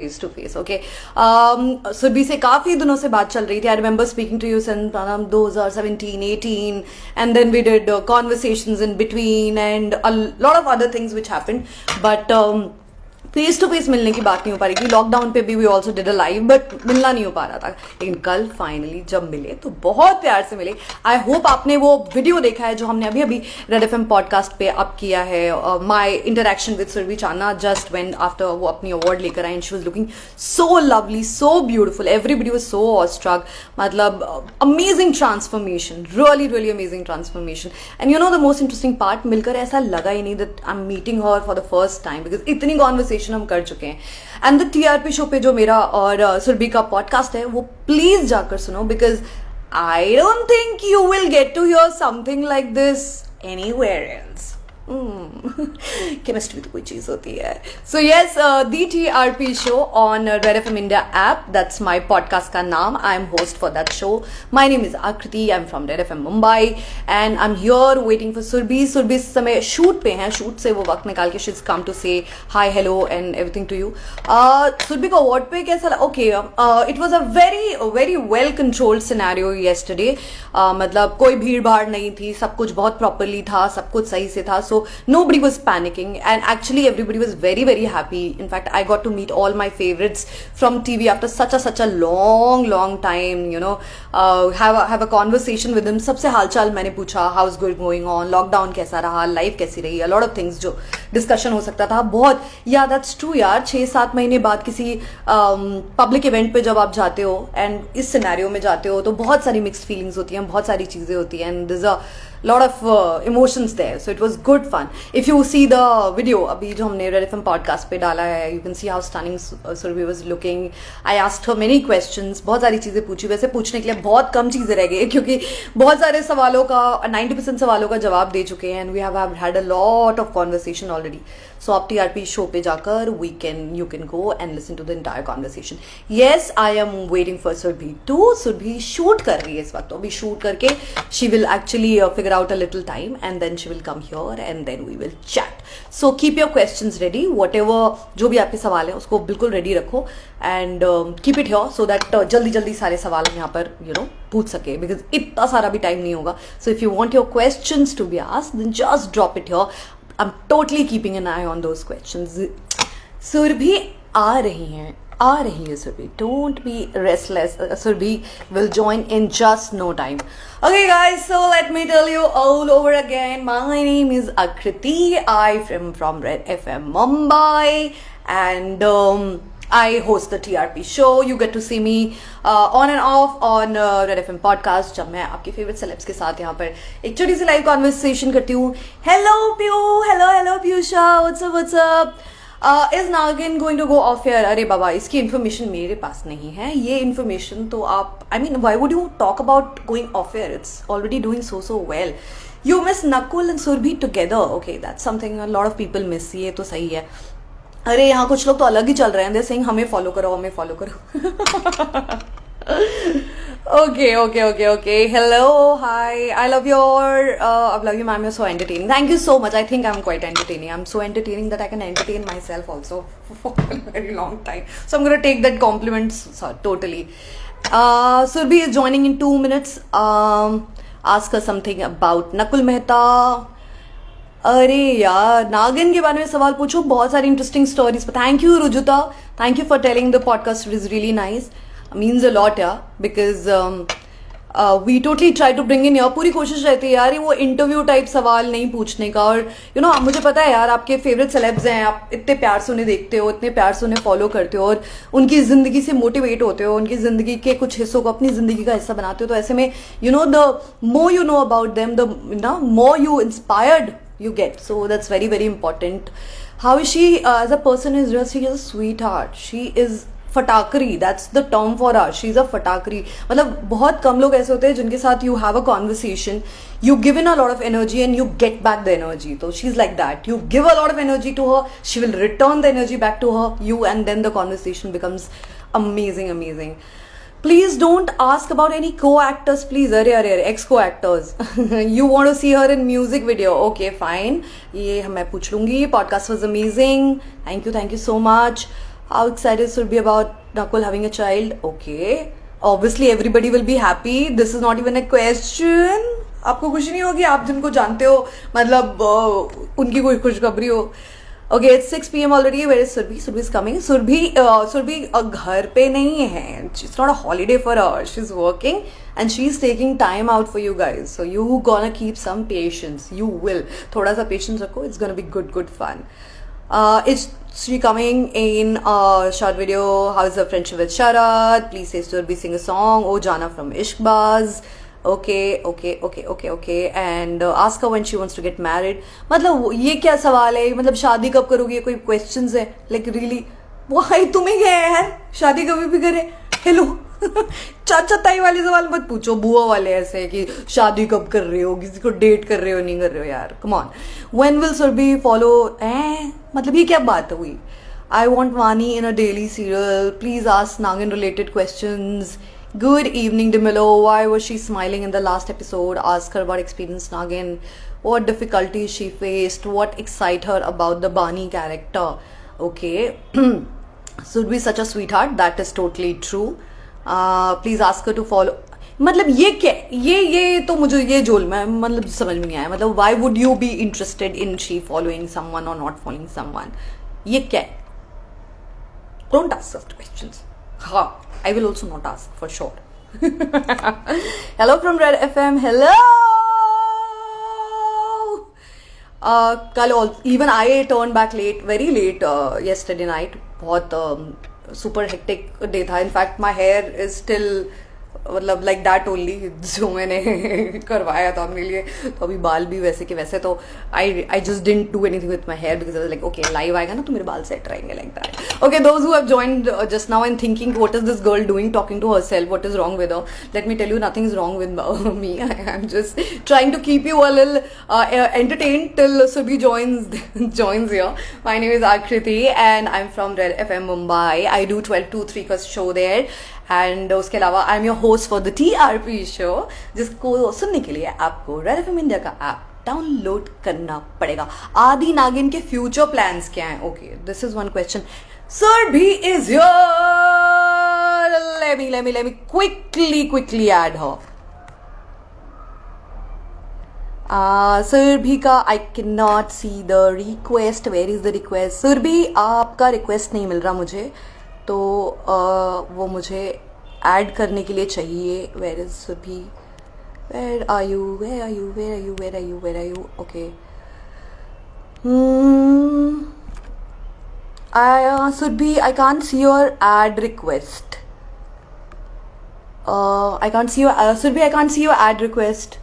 Face to face okay. Surabhi से काफ़ी दिनों से बात चल रही थी। I remember speaking to you since 2017-18 and then we did conversations in between and a lot of other things which happened, but face to face मिलने की बात नहीं हो पा रही थी। लॉकडाउन पे भी we also did a live, but मिलना नहीं हो पा रहा था। लेकिन कल फाइनली जब मिले तो बहुत प्यार से मिले। आई होप आपने वो वीडियो देखा है जो हमने अभी अभी रेड एफएम पॉडकास्ट पे अप किया है। My interaction with Surbhi Chandna just when after वो अपनी अवार्ड लेकर आई and she was looking so lovely, so beautiful, everybody was so awestruck. मतलब amazing transformation, really really amazing transformation. And you know the most interesting part, मिलकर ऐसा लगा ही नहीं that I am meeting her for the first time, because इतनी conversation हम कर चुके हैं। एंड द टीआरपी शो पे जो मेरा और सुरभि का पॉडकास्ट है वो प्लीज जाकर सुनो, because I don't think you will get to hear something like this anywhere else. Chemistry तो कोई चीज होती है। So yes, the TRP show on Red FM India app, that's my podcast का नाम। I am host for that show. My name is Aakriti, I am from Red FM Mumbai and I am here waiting for Surbhi. Surbhi इस समय shoot पे हैं, shoot से वो वक्त निकाल के she is come to say hi hello and everything to you. Surabhi को अवार्ड पे कैसा लगा? Okay, it was a very well controlled scenario yesterday. मतलब कोई भीड़ भाड़ नहीं थी, सब कुछ बहुत प्रॉपरली था, सब कुछ सही से था। So nobody was panicking and actually everybody was very happy. In fact, I got to meet all my favorites from TV after such a long time, you know. Have a conversation with them. सबसे हालचाल मैंने पूछा, how's going on, lockdown कैसा रहा, life कैसी रही, a lot of things जो discussion हो सकता था। बहुत, yeah that's true यार, 6-7 महीने बाद किसी पब्लिक इवेंट पे जब आप जाते हो एंड इस सिनेरियो में जाते हो तो बहुत सारी मिक्स्ड फीलिंग्स होती हैं, बहुत सारी चीज़ें होती हैं, and there's a lot of emotions there, so it was good fun. If you see the video अभी जो हमने Red FM podcast पे डाला है, you can see how stunning Surbhi was looking. I asked her many questions, बहुत सारी चीज़ें पूछी। वैसे पूछने के लिए बहुत कम चीज़ें रह गई क्योंकि बहुत सारे सवालों का 90% सवालों का जवाब दे चुके हैं, and we have had a lot of conversation already. So आप TRP शो पे जाकर you can go and listen to the entire conversation. Yes, I am waiting for Surbhi too. Surbhi shoot कर रही है इस वक्त, तो अभी शूट करके she will actually figure out a little time and then she will come here and then we will chat. So keep your questions ready, whatever जो भी आपके सवाल है उसको बिल्कुल ready रखो and keep it here so that जल्दी सारे सवाल हम यहाँ पर पूछ सके, because इतना सारा भी टाइम नहीं होगा. So if you want your questions to be asked, then just drop it here. I'm totally keeping an eye on those questions. Surabhi आ रही है Surbhi. Don't be restless. Surbhi will join in just no time. Okay guys, so let me tell you all over again. My name is Akriti. I am from Red FM Mumbai and I host the TRP show. You get to see me on and off on Red FM podcast जब मैं आपके favorite celebs के साथ यहाँ पर एक छोटी सी live conversation करती हूँ. Hello Pyu, hello Pyusha, what's up? Is Nagin going to go off here? अरे बाबा, इसकी information मेरे पास नहीं है. ये information तो आप, I mean, why would you talk about going off here? It's already doing so well. You miss Nakul and Surbhi together. Okay, that's something a lot of people miss. ये तो सही है. अरे यहाँ कुछ लोग तो अलग ही चल रहे हैं, they're saying हमें follow करो. Okay. Hello, hi. I love you, ma'am. You're so entertaining. Thank you so much. I think I'm quite entertaining. I'm so entertaining that I can entertain myself also for a very long time. So I'm going to take that compliment totally. Surbhi is joining in 2 minutes. Ask her something about Nakul Mehta. अरे यार, नागिन के बारे में सवाल पूछो, बहुत सारी interesting stories. Thank you Rujuta, thank you for telling the podcast. It is really nice, means a lot यार, because we totally try to bring in यार. पूरी कोशिश रहती है यार वो इंटरव्यू टाइप सवाल नहीं पूछने का. और मुझे पता है यार आपके फेवरेट सेलेब्स हैं, आप इतने प्यार से उन्हें देखते हो, इतने प्यार से उन्हें फॉलो करते हो और उनकी ज़िंदगी से मोटिवेट होते हो, उनकी ज़िंदगी के कुछ हिस्सों को अपनी ज़िंदगी का हिस्सा बनाते हो. तो ऐसे में the more you know about them, the more you inspired you get. So that's very important. How is she as a person? She is a sweetheart. She is fatakri. That's the term for her. She's a fatakri. मतलब बहुत कम लोग ऐसे होते हैं जिनके साथ you have a conversation, you give in a lot of energy and you get back the energy. So she's like that. You give a lot of energy to her, she will return the energy back to you and then the conversation becomes amazing. Please don't ask about any co-actors, please. अरे ex-co-actors. You want to see her in music video? Okay, fine. ये मैं पूछ लूँगी. Podcast was amazing. Thank you so much. How excited should be about Nakul having a child? Okay. Obviously everybody will be happy. This is not even a question. आपको खुशी नहीं होगी, आप जिनको जानते हो, मतलब उनकी कोई खुशखबरी हो. Okay, it's 6 p.m. already. Where is Surbhi? Surbhi is coming. Surbhi घर पे नहीं है. It's not a holiday for her. She's working and she's taking time out for you guys. So you gonna keep some patience. You will. थोड़ा सा patience रखो. It's gonna be good fun. Is she coming in a short video? How's her friendship with Sharad? Please say Surbhi sing a song. Oh, Jana from Ishqbaz. Okay. And ask her when she wants to get married. मतलब ये क्या सवाल है? मतलब शादी कब करोगी? ये कोई questions है? Like really? Why तुम्हें क्या है यार? शादी कभी भी करे? Hello. चाचा ताई वाले सवाल मत पूछो. बुआ वाले ऐसे कि शादी कब कर रहे हो, किसी को डेट कर रहे हो, नहीं कर रहे हो यार. Come on. When will Surbhi follow? मतलब ये क्या बात हुई? I want Vani in a daily serial. Please ask Nagin related questions. Good evening, Demilo. Why was she smiling in the last episode? Ask her about experience, Nagin. What difficulties she faced? What excite her about the Bani character? Okay. Should be such a sweetheart. That is totally true. Please ask her to follow. मतलब ये क्या ये तो मुझे ये जोल में मतलब समझ में नहीं आया. मतलब why would you be interested in she following someone or not following someone? ये क्या है? Don't ask such questions. हाँ, I will also not ask for sure. Hello from Red FM. Hello. कल even I turned back late, very late yesterday night. बहुत super hectic day था. In fact, my hair is still मतलब like that only जो मैंने करवाया था अपने लिए. तो अभी बाल भी वैसे के वैसे. तो I just didn't do anything with my hair because like okay live आएगा ना तो मेरे बाल सेट रहेंगे like that. Okay, those who have joined just now and thinking what is this girl doing talking to herself, what is wrong with her, let me tell you nothing is wrong with me. I am just trying to keep you a little entertained till Surbhi joins here. My name is Akriti and I'm from Red FM Mumbai. I do 12 to 3 का show there. And उसके अलावा I am your host for the TRP show, जिसको सुनने के लिए आपको red FM India का app download करना पड़ेगा. आदि नागिन के फ्यूचर प्लान्स क्या हैं? Okay, this is one question. Surbhi is here. Let me quickly add her. Surbhi का I cannot see the request. Where is the request? Surbhi, आपका रिक्वेस्ट नहीं मिल रहा मुझे, तो वो मुझे ऐड करने के लिए चाहिए. Where is Surabhi? Where are you? Okay. Surabhi, I can't see your ad request. I can't see your Surbhi, I can't see your ad request.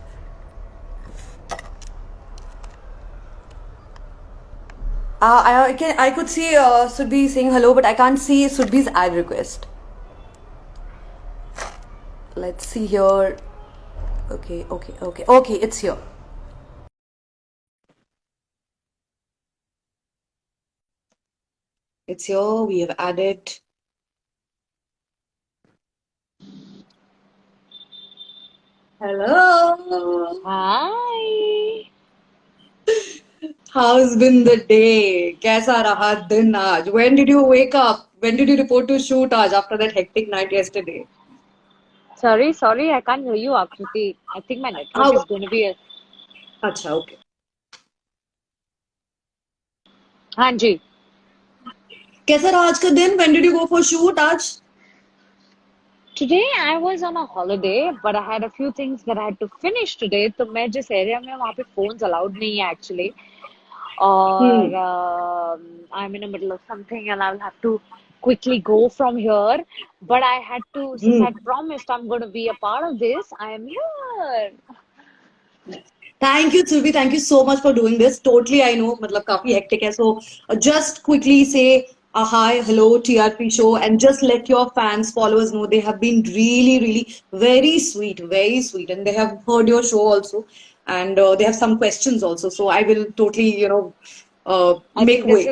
I could see Surbhi saying hello, but I can't see Surbhi's ad request. Let's see here. Okay, it's here. It's here. We have added. Hello. Hi. How's been the day? कैसा रहा दिन आज? When did you wake up? When did you report to shoot आज after that hectic night yesterday? Sorry, I can't hear you, Akriti. I think my network is going to be a... अच्छा, okay. हाँ जी. कैसा रहा आज का दिन? When did you go for shoot आज? Today I was on a holiday, but I had a few things that I had to finish today. तो मैं जिस एरिया में वहाँ पे phones allowed नहीं है actually. और I'm in the middle of something and I'll have to quickly go from here. But I had to, since I promised I'm going to be a part of this, I am here. Thank you, Surbhi. Thank you so much for doing this. Totally, I know, मतलब काफी hectic है. So just quickly say hi, hello, TRP show, and just let your fans, followers know they have been really very sweet, and they have heard your show also, and they have some questions also. So I will totally, I make think this way.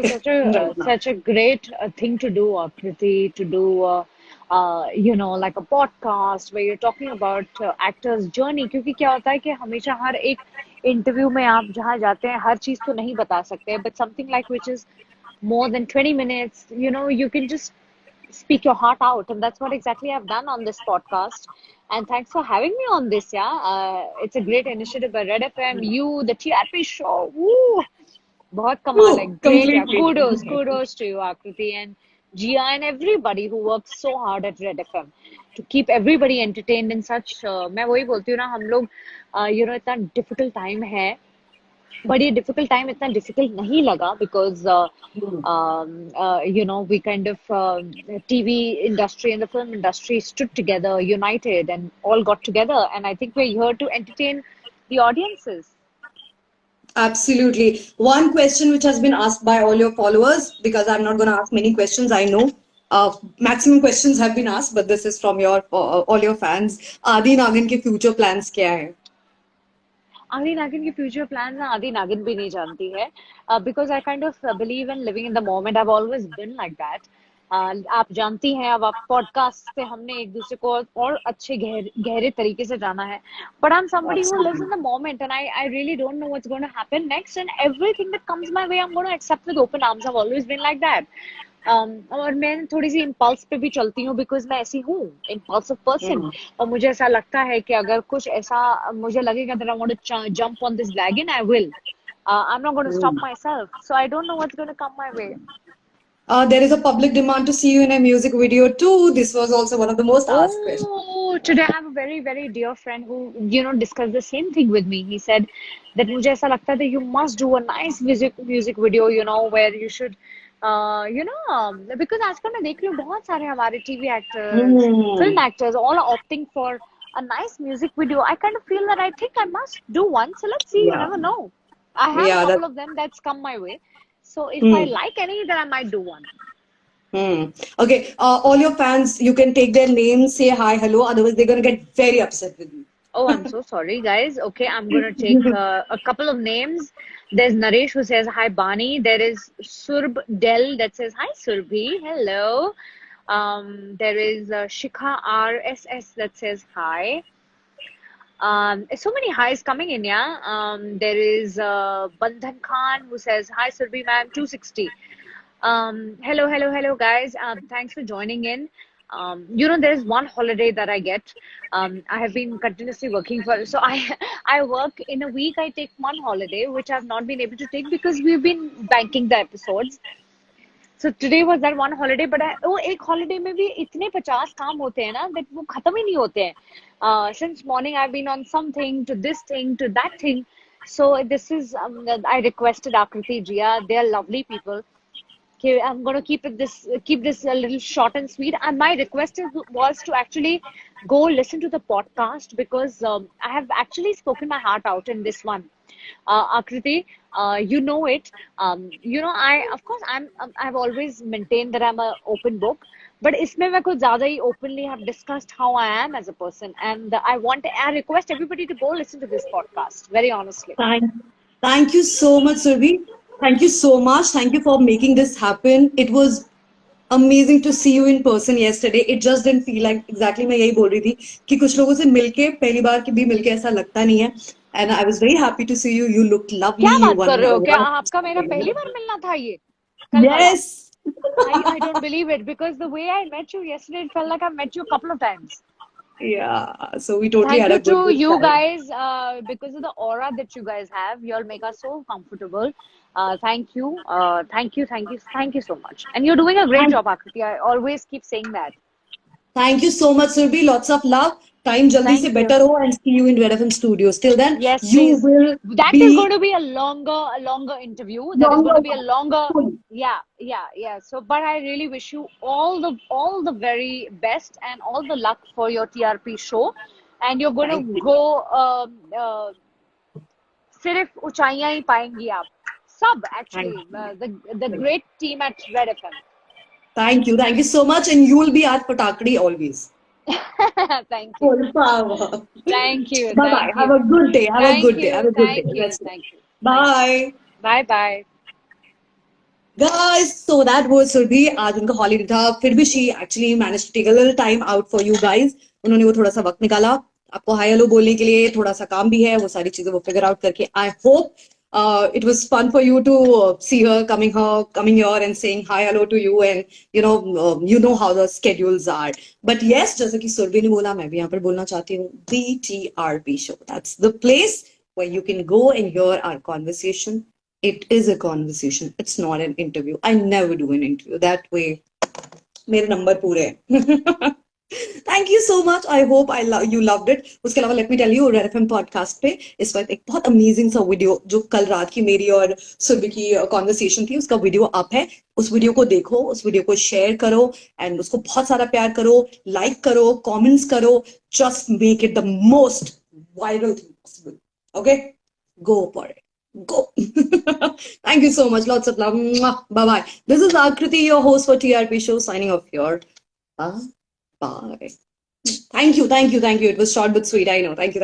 is such a great thing to do, Akriti, to do like a podcast where you're talking about actors' journey. क्योंकि क्या होता है कि हमेशा हर एक interview में आप जहाँ जाते हैं हर चीज तो नहीं बता सकते, but something like which is more than 20 minutes, you can just speak your heart out. And that's what exactly I've done on this podcast. And thanks for having me on this. Yeah. It's a great initiative by Red FM, you, the TRP show. Woo! बहुत कमाल है. Woo, Great. Yeah. completely. Kudos to you, Akriti, and Gia, and everybody who works so hard at Red FM to keep everybody entertained in such. मैं वही बोलती हूँ ना, हम लोग इतना difficult time है. But ये difficult time इतना difficult नहीं लगा because we kind of TV industry and the film industry stood together, united, and all got together. And I think we're here to entertain the audiences. Absolutely. One question which has been asked by all your followers, because I'm not going to ask many questions, I know. Maximum questions have been asked, but this is from your all your fans. Adi Nagan के future plans क्या है? आदि नागिन के future plan ना आदि नागिन भी नहीं जानती है because I kind of believe in living in the moment. I have always been like that. आप जानती हैं, अब आप पॉडकास्ट से हमने एक दूसरे को और अच्छे गहरे तरीके से जाना है. But I am somebody who lives in the moment and I really don't know what's going to happen next, and everything that comes my way I am going to accept with open arms. I have always been like that. और मैं थोड़ी सी impulse पे भी चलती हूँ because मैं ऐसी हूँ, इम्पल्सिव पर्सन. और मुझे ऐसा लगता है कि अगर कुछ ऐसा मुझे लगेगा that I want to jump on this wagon, I will. I'm not going to stop myself. So I don't know what's going to come my way. There is a public demand to see you in a music video too. This was also one of the most asked questions. Oh, today I have a very, very dear friend who, discussed the same thing with me. He said that मुझे ऐसा लगता है that you must do a nice music video, where you should, because आजकल मैं देख रही हूँ बहुत सारे हमारे TV actors, film actors, all are opting for a nice music video. I kind of feel that I think I must do one. So let's see. You never know. I have a couple of them that's come my way. So if I like any, then I might do one. Okay. All your fans, you can take their names, say hi, hello. Otherwise, they're going to get very upset with you. Oh, I'm so sorry, guys. Okay, I'm going to take a couple of names. There's Naresh who says hi, Bani. There is Surb Del that says hi, Surbhi. Hello. There is Shikha RSS that says hi. So many highs coming in, yeah. There is Bandhan Khan who says hi, Surbhi ma'am, 260. Hello, guys. Thanks for joining in. There's one holiday that I get. I have been continuously working for, so I work in a week. I take one holiday, which I've not been able to take because we've been banking the episodes. So today was that one holiday, but एक holiday में भी इतने 50 काम होते हैं ना that वो खत्म ही नहीं होते हैं. Since morning I've been on something to this thing to that thing. So this is I requested Akriti, Gia. They are lovely people. Okay, I'm going to keep this a little short and sweet. And my request was to actually go listen to the podcast because I have actually spoken my heart out in this one. Akriti, you know it. I've always maintained that I'm an open book. But इसमें मैं कुछ ज़्यादा ही openly have discussed how I am as a person, and I request everybody to go listen to this podcast. Very honestly. Thank you so much, Surbhi. Thank you so much. Thank you for making this happen. It was amazing to see you in person yesterday. It just didn't feel like exactly मैं यही बोल रही थी कि कुछ लोगों से मिलके पहली बार के भी मिलके ऐसा लगता नहीं है. And I was very happy to see you. You looked lovely. क्या बात कर रहे हो? क्या आपका मेरा पहली बार मिलना था ये? Yes. I don't believe it because the way I met you yesterday, it felt like I've met you a couple of times. Yeah, so we totally had a good Thank you to you time. guys because of the aura that you guys have. You all make us so comfortable. Thank you so much. And you're doing a great job, Akriti. I always keep saying that. Thank you so much, Surbhi. Lots of love. Time jaldi se better ho and see you in Red FM Studios. Till then, yes, you please. will That is going to be a longer interview. That is going to be a longer, yeah. So, but I really wish you all the very best and all the luck for your TRP show. And you're going to go. सिर्फ ऊंचाइयां ही पाएंगी आप सब. Actually, the great team at Red FM. Thank you so much, and you will be at Patakadi always. Thank you. Full power. Thank you. Bye. Have a good day. Have a good day. Thank you. Bye. Bye. Guys, so that was Surbhi. आज उनका holiday था, फिर भी she actually managed to take a little time out for you guys. उन्होंने वो थोड़ा सा वक्त निकाला आपको हाय हेलो बोलने के लिए. थोड़ा सा काम भी है, वो सारी चीजें वो फिगर आउट करके. I hope It was fun for you to see her coming here and saying hi, hello to you, and you know how the schedules are. But yes, जैसे कि सुरभि ने बोला, मैं भी यहाँ पर बोलना चाहती हूँ, DTRP show. That's the place where you can go and hear our conversation. It is a conversation. It's not an interview. I never do an interview that way. मेरे नंबर पूरे हैं. Thank you so much. I hope you loved it. उसके अलावा let me tell you, red FM podcast पे इस वक्त एक बहुत अमेजिंग सा वीडियो, जो कल रात की मेरी और सुरभि की कॉन्वर्सेशन थी, उसका वीडियो अप है. उस वीडियो को देखो, उस वीडियो को शेयर करो एंड उसको बहुत सारा प्यार करो, लाइक करो, कमेंट्स करो. Just make it the most viral thing possible. Okay, go for it. Go. Thank you so much. Lots of love. Bye bye. This is Akriti, your host for TRP Show, signing off here. Bye. Bye. Thank you. It was short but sweet. I know. Thank you.